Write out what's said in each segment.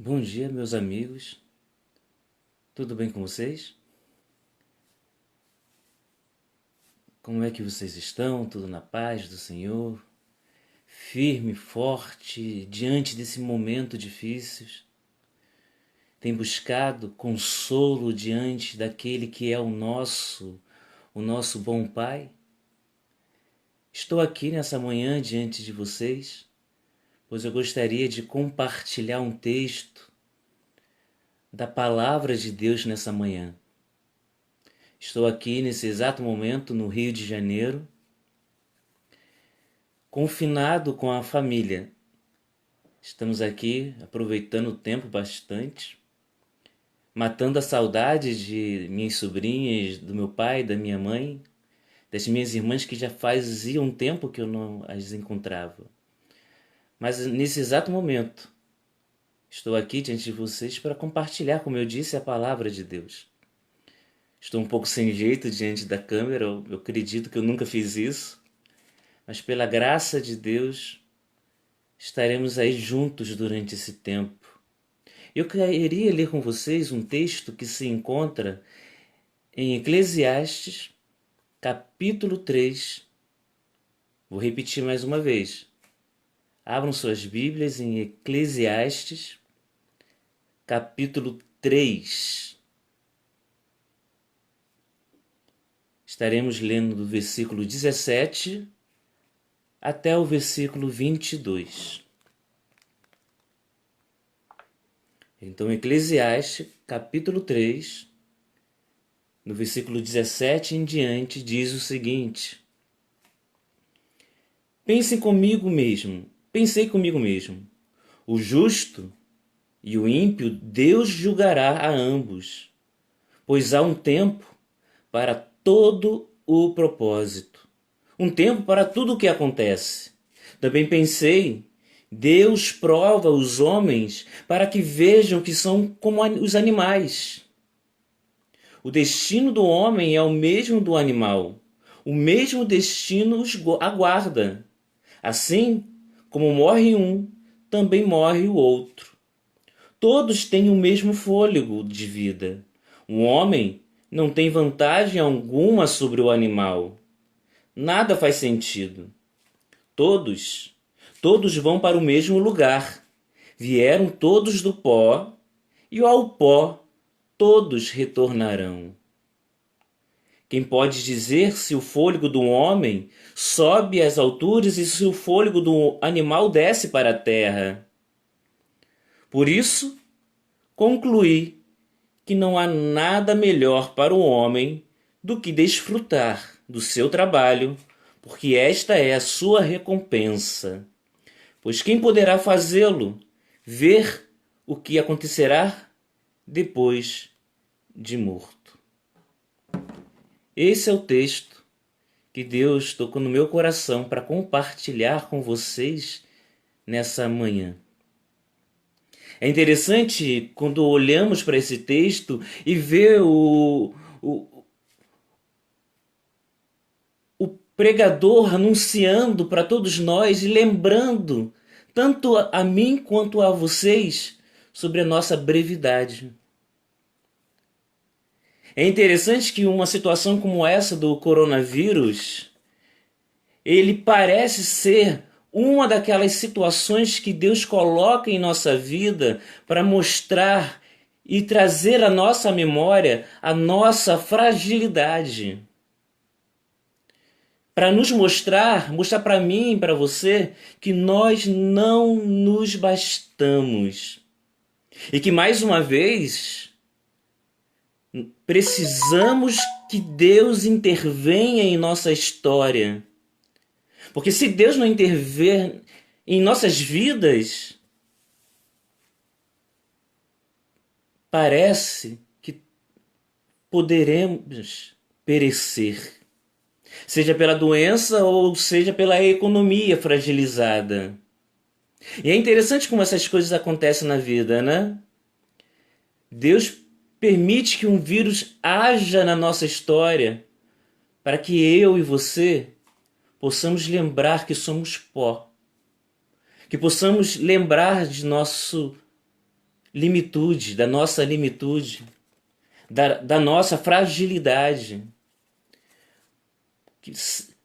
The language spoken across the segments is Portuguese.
Bom dia, meus amigos. Tudo bem com vocês? Como é que vocês estão? Tudo na paz do Senhor? Firme, forte, diante desse momento difícil? Tem buscado consolo diante daquele que é o nosso bom Pai? Estou aqui nessa manhã diante de vocês, pois eu gostaria de compartilhar um texto da palavra de Deus nessa manhã. Estou aqui nesse exato momento no Rio de Janeiro, confinado com a família. Estamos aqui aproveitando o tempo bastante, matando a saudade de minhas sobrinhas, do meu pai, da minha mãe, das minhas irmãs que já fazia um tempo que eu não as encontrava. Mas nesse exato momento, estou aqui diante de vocês para compartilhar, como eu disse, a palavra de Deus. Estou um pouco sem jeito diante da câmera, eu acredito que eu nunca fiz isso, mas pela graça de Deus, estaremos aí juntos durante esse tempo. Eu queria ler com vocês um texto que se encontra em Eclesiastes, capítulo 3. Vou repetir mais uma vez. Abram suas Bíblias em Eclesiastes, capítulo 3. Estaremos lendo do versículo 17 até o versículo 22. Então, Eclesiastes, capítulo 3, no versículo 17 em diante, diz o seguinte: Pensei comigo mesmo, o justo e o ímpio Deus julgará a ambos, pois há um tempo para todo o propósito, um tempo para tudo o que acontece. Também pensei, Deus prova os homens para que vejam que são como os animais. O destino do homem é o mesmo do animal. O mesmo destino os aguarda. Assim, como morre um, também morre o outro. Todos têm o mesmo fôlego de vida. O homem não tem vantagem alguma sobre o animal. Nada faz sentido. Todos vão para o mesmo lugar. Vieram todos do pó, e ao pó todos retornarão. Quem pode dizer se o fôlego do homem sobe às alturas e se o fôlego do animal desce para a terra? Por isso, concluí que não há nada melhor para o homem do que desfrutar do seu trabalho, porque esta é a sua recompensa. Pois quem poderá fazê-lo ver o que acontecerá depois de morto? Esse é o texto que Deus tocou no meu coração para compartilhar com vocês nessa manhã. É interessante quando olhamos para esse texto e vê o pregador anunciando para todos nós e lembrando, tanto a mim quanto a vocês, sobre a nossa brevidade. É interessante que uma situação como essa do coronavírus, ele parece ser uma daquelas situações que Deus coloca em nossa vida para mostrar e trazer à nossa memória a nossa fragilidade. Para nos mostrar para mim e para você, que nós não nos bastamos. E que mais uma vez precisamos que Deus intervenha em nossa história. Porque se Deus não intervir em nossas vidas, parece que poderemos perecer. Seja pela doença ou seja pela economia fragilizada. E é interessante como essas coisas acontecem na vida, né? Deus permite que um vírus haja na nossa história para que eu e você possamos lembrar que somos pó. Que possamos lembrar de nosso limitude, da nossa limitude, da nossa fragilidade.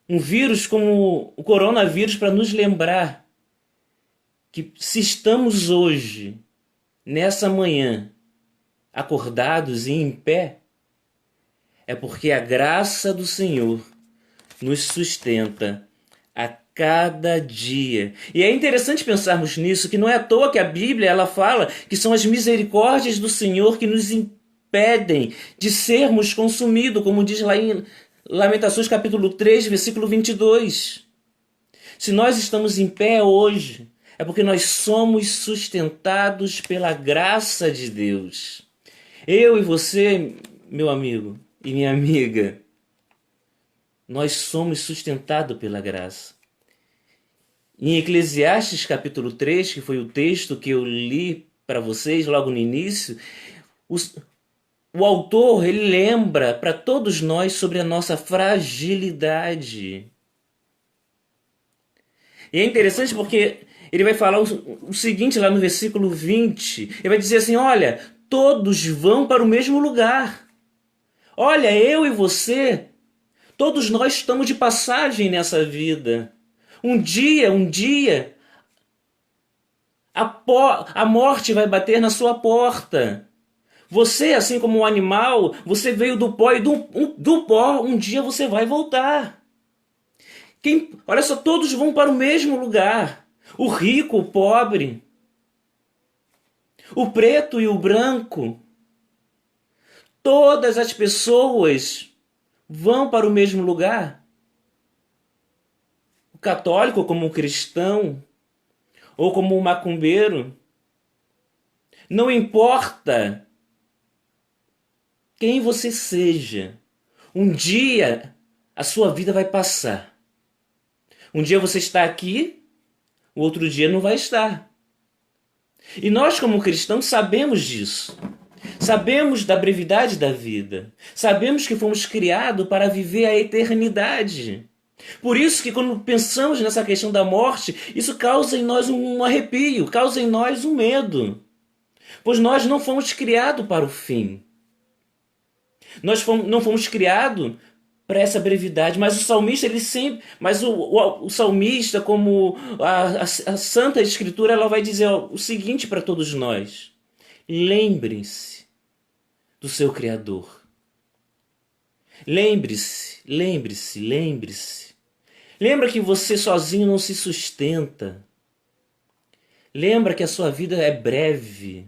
Um vírus como o coronavírus para nos lembrar que se estamos hoje, nessa manhã, acordados e em pé, é porque a graça do Senhor nos sustenta a cada dia. E é interessante pensarmos nisso, que não é à toa que a Bíblia ela fala que são as misericórdias do Senhor que nos impedem de sermos consumidos, como diz lá em Lamentações capítulo 3, versículo 22. Se nós estamos em pé hoje, é porque nós somos sustentados pela graça de Deus. Eu e você, meu amigo e minha amiga, nós somos sustentados pela graça. Em Eclesiastes capítulo 3, que foi o texto que eu li para vocês logo no início, o autor ele lembra para todos nós sobre a nossa fragilidade. E é interessante porque ele vai falar o seguinte lá no versículo 20. Ele vai dizer assim, olha, todos vão para o mesmo lugar. Olha, eu e você, todos nós estamos de passagem nessa vida. Um dia, a morte vai bater na sua porta. Você, assim como um animal, você veio do pó e do pó um dia você vai voltar. Olha só, todos vão para o mesmo lugar. O rico, o pobre, o preto e o branco. Todas as pessoas vão para o mesmo lugar. O católico como um cristão, ou como um macumbeiro. Não importa quem você seja, um dia a sua vida vai passar. Um dia você está aqui, o outro dia não vai estar. E nós, como cristãos, sabemos disso. Sabemos da brevidade da vida. Sabemos que fomos criados para viver a eternidade. Por isso que quando pensamos nessa questão da morte, isso causa em nós um arrepio, causa em nós um medo. Pois nós não fomos criados para o fim. Não fomos criados para essa brevidade, mas o salmista o salmista, como a Santa Escritura, ela vai dizer o seguinte para todos nós: lembrem-se do seu Criador. Lembre-se. Lembra que você sozinho não se sustenta. Lembra que a sua vida é breve.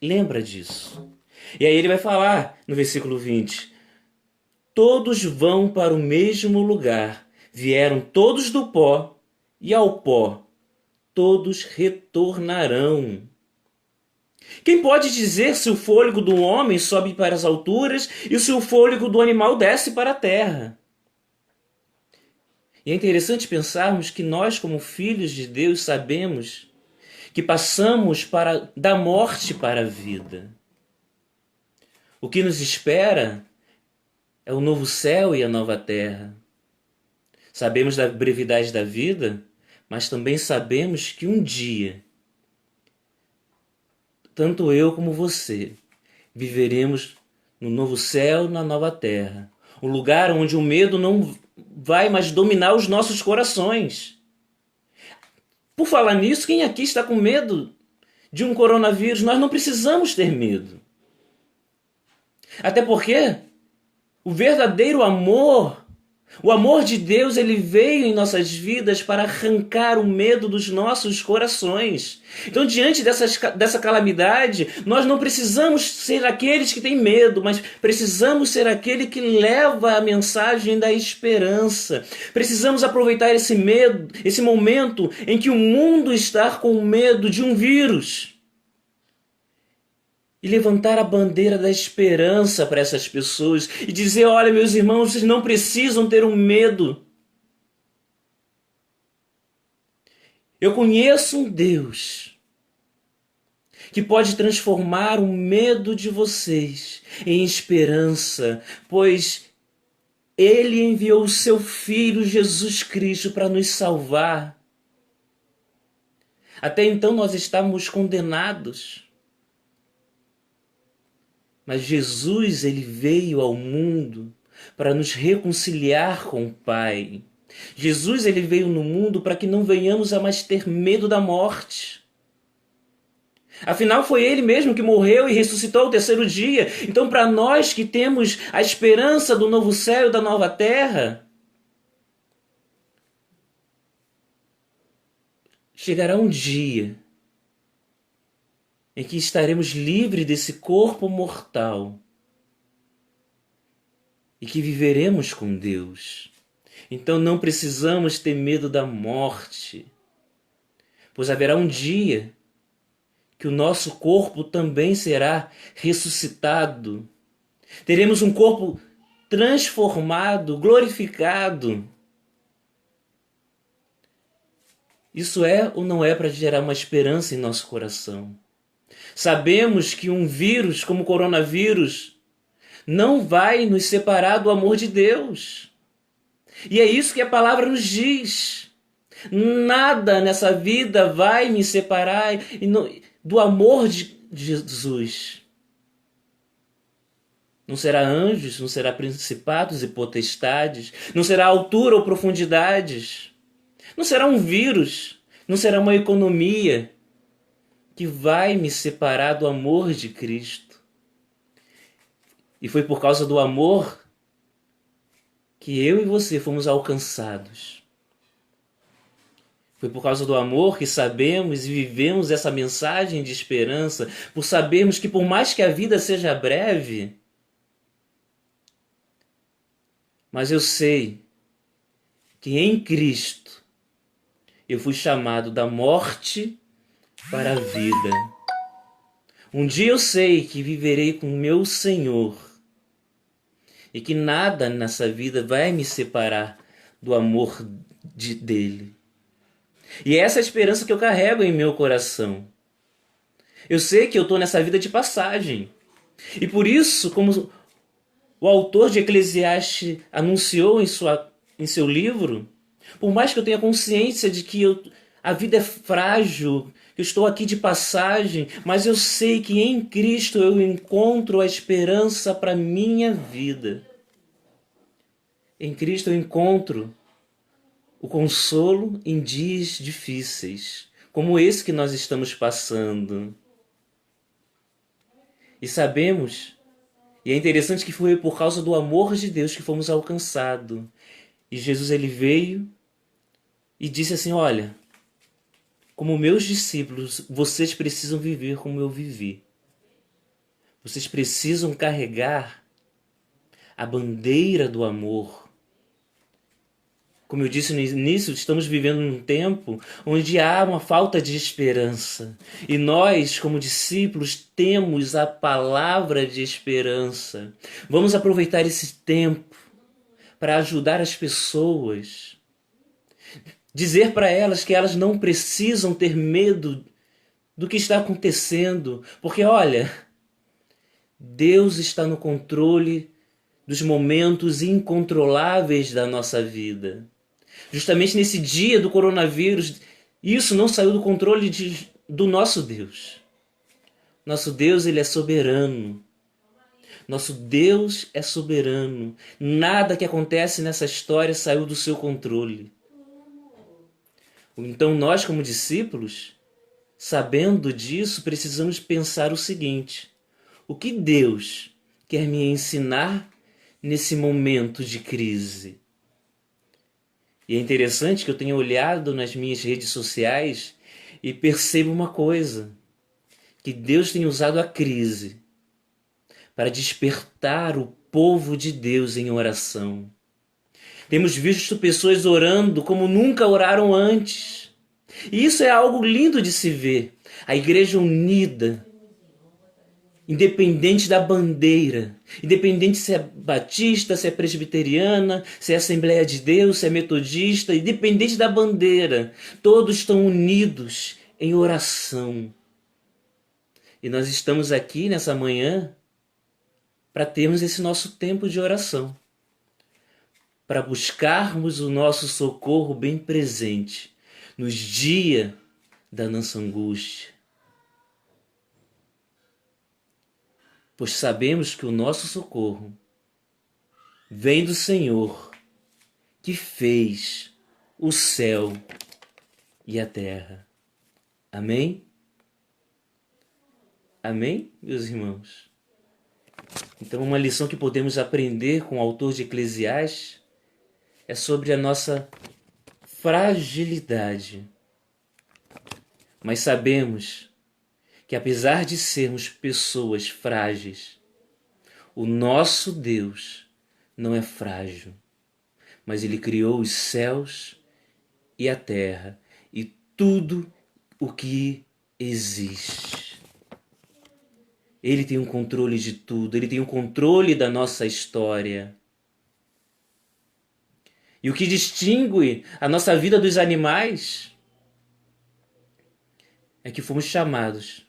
Lembra disso. E aí ele vai falar no versículo 20: todos vão para o mesmo lugar, vieram todos do pó, e ao pó todos retornarão. Quem pode dizer se o fôlego do homem sobe para as alturas e se o fôlego do animal desce para a terra? E é interessante pensarmos que nós, como filhos de Deus, sabemos que passamos da morte para a vida. O que nos espera é o novo céu e a nova terra. Sabemos da brevidade da vida, mas também sabemos que um dia, tanto eu como você, viveremos no novo céu e na nova terra. Um lugar onde o medo não vai mais dominar os nossos corações. Por falar nisso, quem aqui está com medo de um coronavírus? Nós não precisamos ter medo. Até porque o verdadeiro amor, o amor de Deus, ele veio em nossas vidas para arrancar o medo dos nossos corações. Então, diante dessa calamidade, nós não precisamos ser aqueles que têm medo, mas precisamos ser aquele que leva a mensagem da esperança. Precisamos aproveitar esse momento em que o mundo está com medo de um vírus, e levantar a bandeira da esperança para essas pessoas e dizer: olha, meus irmãos, vocês não precisam ter um medo. Eu conheço um Deus que pode transformar o medo de vocês em esperança, pois Ele enviou o seu Filho Jesus Cristo para nos salvar. Até então nós estávamos condenados. Mas Jesus, ele veio ao mundo para nos reconciliar com o Pai. Jesus, ele veio no mundo para que não venhamos a mais ter medo da morte. Afinal, foi ele mesmo que morreu e ressuscitou ao terceiro dia. Então, para nós que temos a esperança do novo céu e da nova terra, chegará um dia em que estaremos livres desse corpo mortal e que viveremos com Deus. Então não precisamos ter medo da morte, pois haverá um dia que o nosso corpo também será ressuscitado. Teremos um corpo transformado, glorificado. Isso é ou não é para gerar uma esperança em nosso coração? Sabemos que um vírus como o coronavírus não vai nos separar do amor de Deus. E é isso que a palavra nos diz. Nada nessa vida vai me separar do amor de Jesus. Não será anjos, não será principados e potestades, não será altura ou profundidades, não será um vírus, não será uma economia que vai me separar do amor de Cristo. E foi por causa do amor que eu e você fomos alcançados. Foi por causa do amor que sabemos e vivemos essa mensagem de esperança, por sabermos que por mais que a vida seja breve, mas eu sei que em Cristo eu fui chamado da morte para a vida. Um dia eu sei que viverei com o meu Senhor e que nada nessa vida vai me separar do amor dele. E é essa esperança que eu carrego em meu coração. Eu sei que eu estou nessa vida de passagem. E por isso, como o autor de Eclesiastes anunciou em seu livro, por mais que eu tenha consciência de que a vida é frágil, que eu estou aqui de passagem, mas eu sei que em Cristo eu encontro a esperança para a minha vida. Em Cristo eu encontro o consolo em dias difíceis, como esse que nós estamos passando. E sabemos, e é interessante que foi por causa do amor de Deus que fomos alcançados. E Jesus ele veio e disse assim, olha, como meus discípulos, vocês precisam viver como eu vivi. Vocês precisam carregar a bandeira do amor. Como eu disse no início, estamos vivendo num tempo onde há uma falta de esperança. E nós, como discípulos, temos a palavra de esperança. Vamos aproveitar esse tempo para ajudar as pessoas. Dizer para elas que elas não precisam ter medo do que está acontecendo. Porque, olha, Deus está no controle dos momentos incontroláveis da nossa vida. Justamente nesse dia do coronavírus, isso não saiu do controle do nosso Deus. Nosso Deus, ele é soberano. Nosso Deus é soberano. Nada que acontece nessa história saiu do seu controle. Então nós, como discípulos, sabendo disso, precisamos pensar o seguinte: o que Deus quer me ensinar nesse momento de crise? E é interessante que eu tenha olhado nas minhas redes sociais e percebo uma coisa, que Deus tem usado a crise para despertar o povo de Deus em oração. Temos visto pessoas orando como nunca oraram antes. E isso é algo lindo de se ver. A igreja unida, independente da bandeira, independente se é batista, se é presbiteriana, se é Assembleia de Deus, se é metodista, independente da bandeira, todos estão unidos em oração. E nós estamos aqui nessa manhã para termos esse nosso tempo de oração, para buscarmos o nosso socorro bem presente nos dias da nossa angústia. pois sabemos que o nosso socorro vem do Senhor, que fez o céu e a terra. Amém? Amém, meus irmãos? Então, uma lição que podemos aprender com o autor de Eclesiastes é sobre a nossa fragilidade. Mas sabemos que, apesar de sermos pessoas frágeis, o nosso Deus não é frágil, mas Ele criou os céus e a terra e tudo o que existe. Ele tem o controle de tudo, Ele tem o controle da nossa história. E o que distingue a nossa vida dos animais é que fomos chamados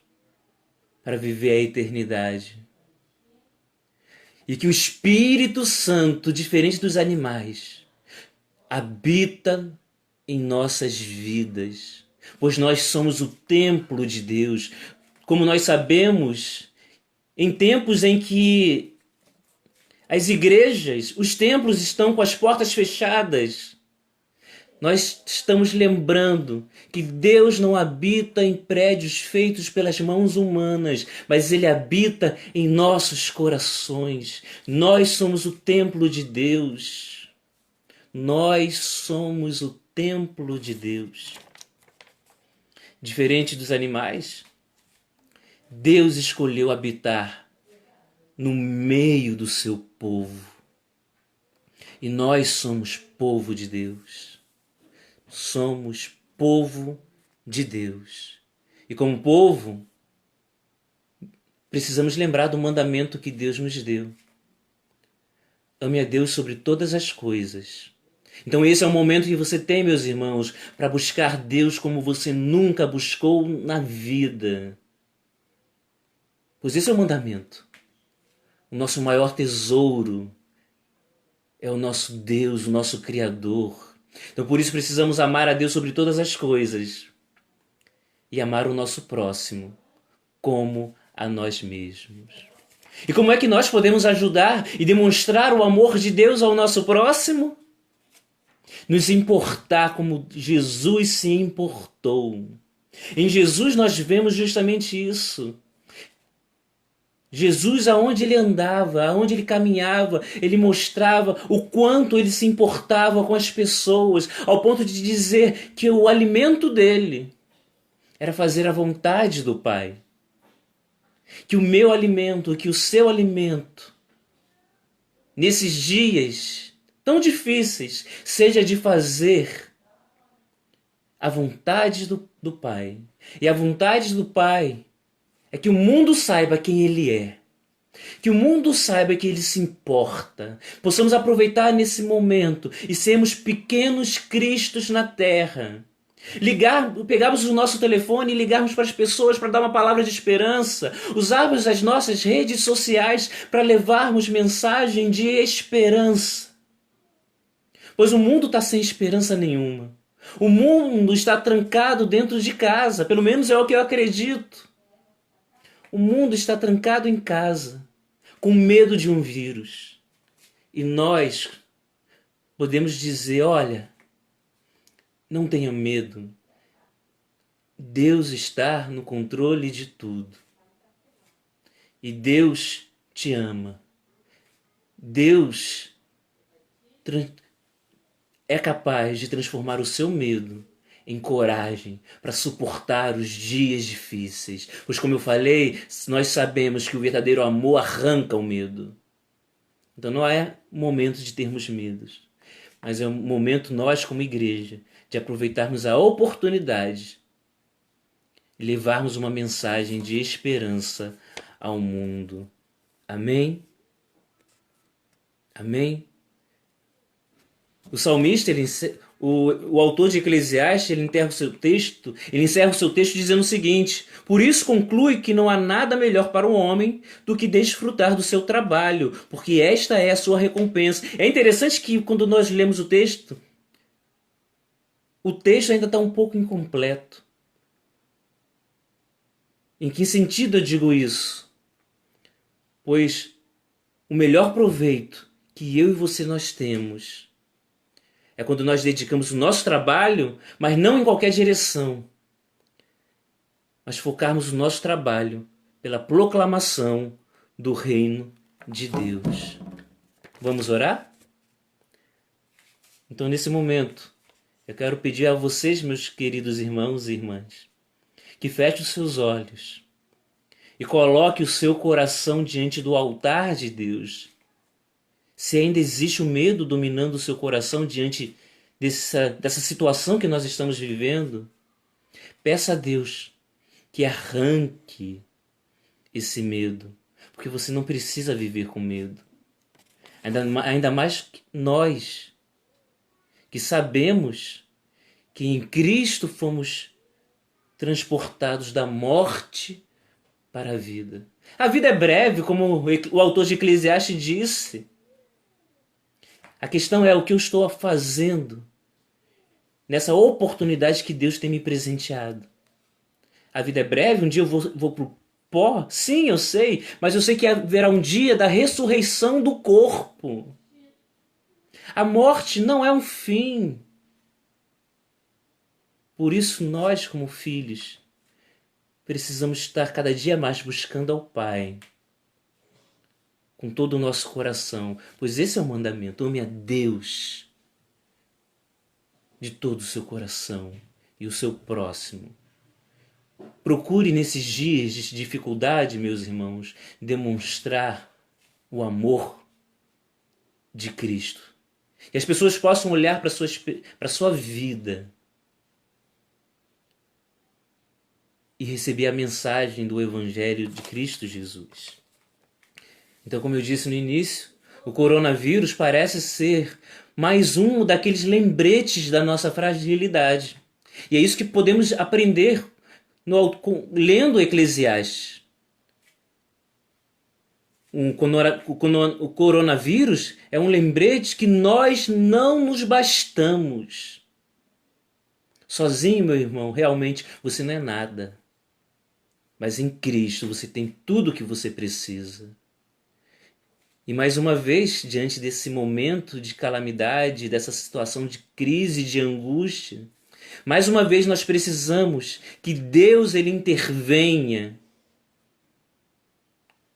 para viver a eternidade. E que o Espírito Santo, diferente dos animais, habita em nossas vidas, pois nós somos o templo de Deus. Como nós sabemos, em tempos em que as igrejas, os templos estão com as portas fechadas, nós estamos lembrando que Deus não habita em prédios feitos pelas mãos humanas, mas Ele habita em nossos corações. Nós somos o templo de Deus. Nós somos o templo de Deus. Diferente dos animais, Deus escolheu habitar no meio do seu povo. E nós somos povo de Deus. Somos povo de Deus. E como povo, precisamos lembrar do mandamento que Deus nos deu. Ame a Deus sobre todas as coisas. Então esse é o momento que você tem, meus irmãos, para buscar Deus como você nunca buscou na vida. Pois esse é o mandamento. O nosso maior tesouro é o nosso Deus, o nosso Criador. Então por isso precisamos amar a Deus sobre todas as coisas e amar o nosso próximo como a nós mesmos. E como é que nós podemos ajudar e demonstrar o amor de Deus ao nosso próximo? Nos importar como Jesus se importou. Em Jesus nós vemos justamente isso. Jesus, aonde ele andava, aonde ele caminhava, ele mostrava o quanto ele se importava com as pessoas, ao ponto de dizer que o alimento dele era fazer a vontade do Pai. Que o meu alimento, que o seu alimento, nesses dias tão difíceis, seja de fazer a vontade do Pai. E a vontade do Pai é que o mundo saiba quem Ele é. Que o mundo saiba que Ele se importa. Possamos aproveitar nesse momento e sermos pequenos cristos na terra. Pegarmos o nosso telefone e ligarmos para as pessoas para dar uma palavra de esperança. Usarmos as nossas redes sociais para levarmos mensagem de esperança. Pois o mundo está sem esperança nenhuma. O mundo está trancado dentro de casa. Pelo menos é o que eu acredito. O mundo está trancado em casa, com medo de um vírus. E nós podemos dizer, olha, não tenha medo. Deus está no controle de tudo. E Deus te ama. Deus é capaz de transformar o seu medo em coragem para suportar os dias difíceis. Pois como eu falei, nós sabemos que o verdadeiro amor arranca o medo. Então não é momento de termos medos, mas é um momento nós como igreja de aproveitarmos a oportunidade e levarmos uma mensagem de esperança ao mundo. Amém? Amém? O salmista, o autor de Eclesiastes, ele encerra o seu texto dizendo o seguinte: por isso conclui que não há nada melhor para o homem do que desfrutar do seu trabalho, porque esta é a sua recompensa. É interessante que quando nós lemos o texto ainda está um pouco incompleto. Em que sentido eu digo isso? pois o melhor proveito que eu e você nós temos é quando nós dedicamos o nosso trabalho, mas não em qualquer direção, mas focarmos o nosso trabalho pela proclamação do reino de Deus. Vamos orar? Então, nesse momento, eu quero pedir a vocês, meus queridos irmãos e irmãs, que fechem os seus olhos e coloque o seu coração diante do altar de Deus. Se ainda existe o medo dominando o seu coração diante dessa situação que nós estamos vivendo, peça a Deus que arranque esse medo, porque você não precisa viver com medo. Ainda mais nós, que sabemos que em Cristo fomos transportados da morte para a vida. A vida é breve, como o autor de Eclesiastes disse. A questão é o que eu estou fazendo nessa oportunidade que Deus tem me presenteado. A vida é breve, um dia eu vou para o pó? Sim, eu sei, mas eu sei que haverá um dia da ressurreição do corpo. A morte não é um fim. Por isso nós, como filhos, precisamos estar cada dia mais buscando ao Pai com todo o nosso coração, pois esse é o mandamento: ame a Deus de todo o seu coração e o seu próximo. Procure nesses dias de dificuldade, meus irmãos, demonstrar o amor de Cristo. Que as pessoas possam olhar para a sua vida e receber a mensagem do Evangelho de Cristo Jesus. Então, como eu disse no início, o coronavírus parece ser mais um daqueles lembretes da nossa fragilidade. E é isso que podemos aprender lendo Eclesiastes. O coronavírus é um lembrete que nós não nos bastamos. Sozinho, meu irmão, realmente você não é nada. Mas em Cristo você tem tudo o que você precisa. E mais uma vez, diante desse momento de calamidade, dessa situação de crise, de angústia, mais uma vez nós precisamos que Deus ele intervenha,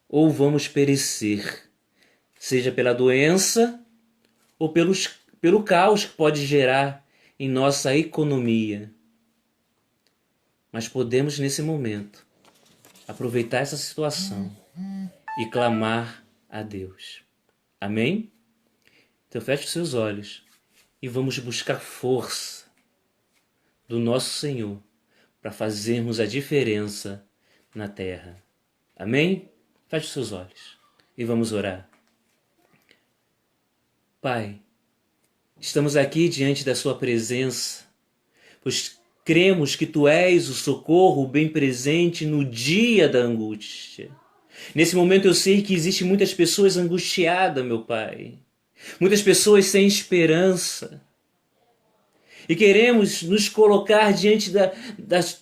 ou vamos perecer, seja pela doença ou pelo caos que pode gerar em nossa economia. Mas podemos, nesse momento, aproveitar essa situação e clamar a Deus. Amém? Então feche os seus olhos e vamos buscar força do nosso Senhor para fazermos a diferença na terra. Amém? Feche os seus olhos e vamos orar. Pai, estamos aqui diante da sua presença, pois cremos que Tu és o socorro bem presente no dia da angústia. Nesse momento eu sei que existem muitas pessoas angustiadas, meu Pai. Muitas pessoas sem esperança. E queremos nos colocar diante da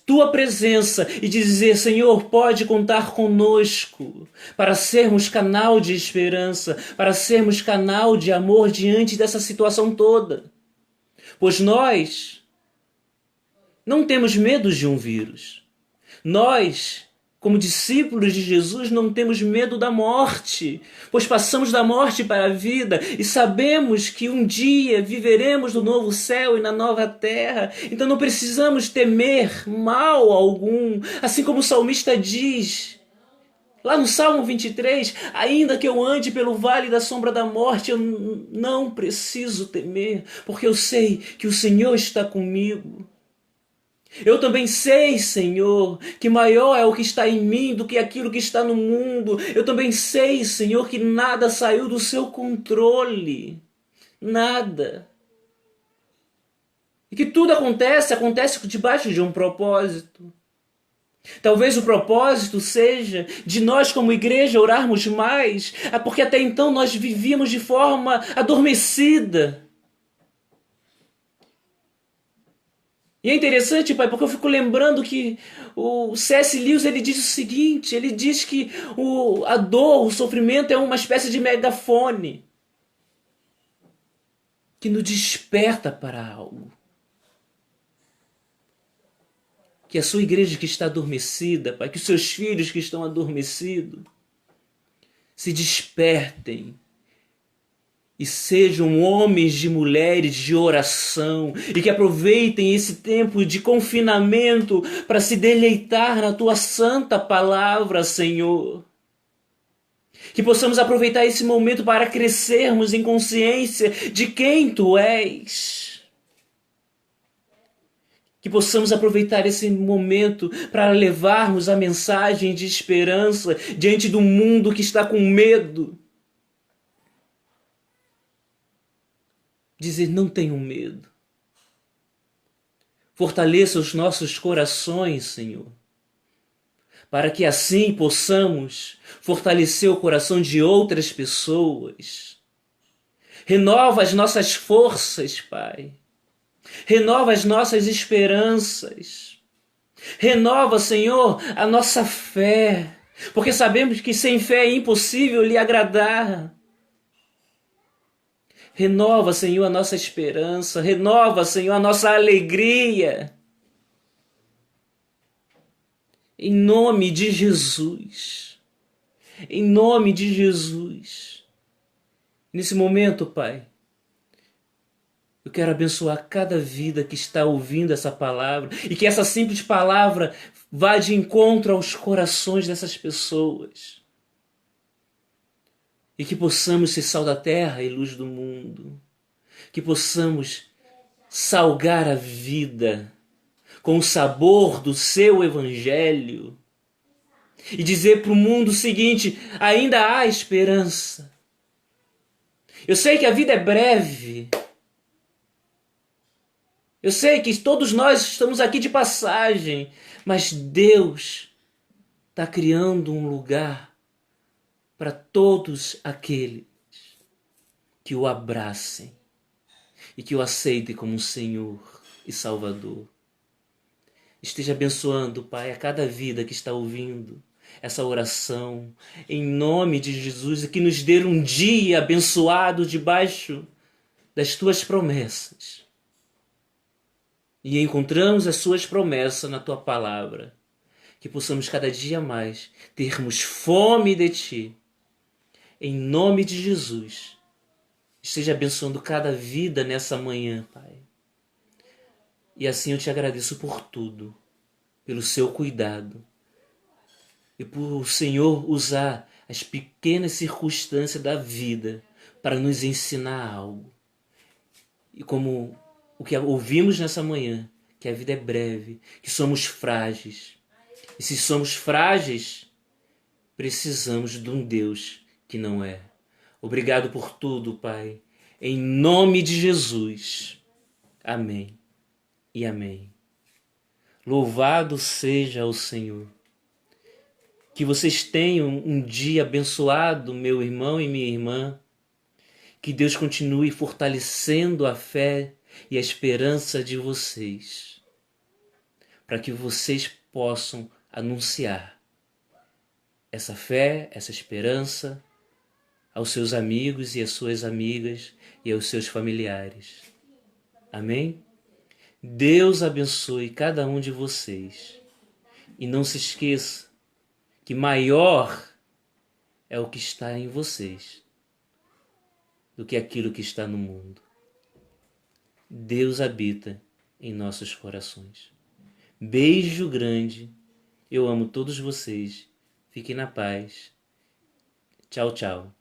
Tua presença e dizer: Senhor, pode contar conosco para sermos canal de esperança, para sermos canal de amor diante dessa situação toda. Pois nós não temos medo de um vírus. Nós, como discípulos de Jesus, não temos medo da morte, pois passamos da morte para a vida e sabemos que um dia viveremos no novo céu e na nova terra. Então não precisamos temer mal algum, assim como o salmista diz lá no Salmo 23, ainda que eu ande pelo vale da sombra da morte, eu não preciso temer, porque eu sei que o Senhor está comigo. Eu também sei, Senhor, que maior é o que está em mim do que aquilo que está no mundo. Eu também sei, Senhor, que nada saiu do seu controle. Nada. E que tudo acontece debaixo de um propósito. Talvez o propósito seja de nós como igreja orarmos mais, porque até então nós vivíamos de forma adormecida. E é interessante, Pai, porque eu fico lembrando que o C.S. Lewis ele diz o seguinte, ele diz que a dor, o sofrimento é uma espécie de megafone que nos desperta para algo. Que a sua igreja que está adormecida, Pai, que os seus filhos que estão adormecidos se despertem e sejam homens e mulheres de oração e que aproveitem esse tempo de confinamento para se deleitar na tua santa palavra, Senhor. Que possamos aproveitar esse momento para crescermos em consciência de quem tu és. Que possamos aproveitar esse momento para levarmos a mensagem de esperança diante do mundo que está com medo. Dizer, não tenham medo. Fortaleça os nossos corações, Senhor, para que assim possamos fortalecer o coração de outras pessoas. Renova as nossas forças, Pai. Renova as nossas esperanças. Renova, Senhor, a nossa fé, porque sabemos que sem fé é impossível lhe agradar. Renova, Senhor, a nossa esperança. Renova, Senhor, a nossa alegria. Em nome de Jesus. Em nome de Jesus. Nesse momento, Pai, eu quero abençoar cada vida que está ouvindo essa palavra e que essa simples palavra vá de encontro aos corações dessas pessoas. E que possamos ser sal da terra e luz do mundo. Que possamos salgar a vida com o sabor do seu evangelho. E dizer para o mundo o seguinte, ainda há esperança. Eu sei que a vida é breve. Eu sei que todos nós estamos aqui de passagem. Mas Deus está criando um lugar para todos aqueles que o abracem e que o aceitem como Senhor e Salvador. Esteja abençoando, Pai, a cada vida que está ouvindo essa oração, em nome de Jesus, e que nos dê um dia abençoado debaixo das Tuas promessas. E encontramos as Suas promessas na Tua palavra, que possamos cada dia mais termos fome de Ti. Em nome de Jesus, esteja abençoando cada vida nessa manhã, Pai. E assim eu Te agradeço por tudo, pelo Seu cuidado, e por o Senhor usar as pequenas circunstâncias da vida para nos ensinar algo. E como o que ouvimos nessa manhã, que a vida é breve, que somos frágeis. E se somos frágeis, precisamos de um Deus que não é. Obrigado por tudo, Pai. Em nome de Jesus. Amém e amém. Louvado seja o Senhor. Que vocês tenham um dia abençoado, meu irmão e minha irmã. Que Deus continue fortalecendo a fé e a esperança de vocês, para que vocês possam anunciar essa fé, essa esperança aos seus amigos e às suas amigas e aos seus familiares. Amém? Deus abençoe cada um de vocês. E não se esqueça que maior é o que está em vocês do que aquilo que está no mundo. Deus habita em nossos corações. Beijo grande. Eu amo todos vocês. Fiquem na paz. Tchau, tchau.